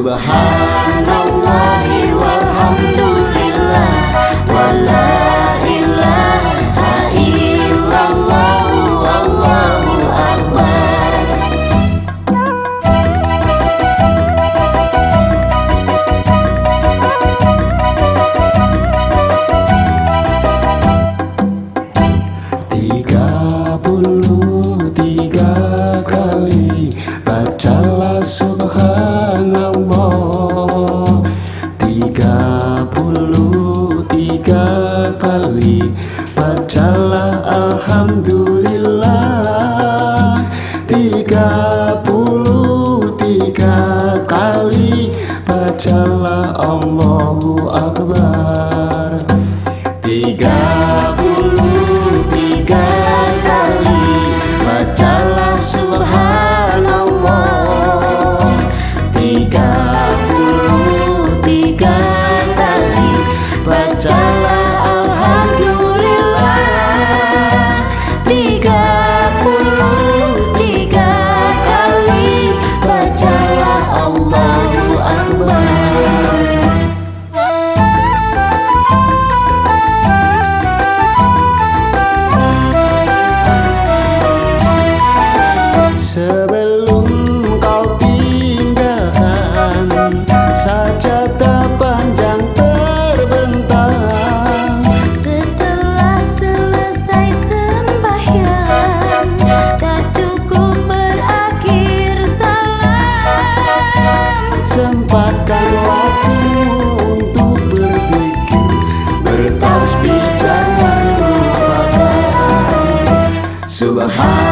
Subhanallahi walhamdulillah wala ilaha illallah wallahu akbar. Tiga puluh tiga kali bacalah subhanallah. 33 kali bacalah alhamdulillah. 33 kali bacalah Allahu Akbar. 33 kali bacalah subhanallah. 33 kali bacalah alhamdulillah. 33 kali bacalah Allahu Akbar. Sebelum kau tinggalkan sajadah panjang terbentang. Setelah selesai sembahyang, tak cukup berakhir salam. Sempatkan waktu untuk berzikir, bertasbih jangan lupakan. Subhanallah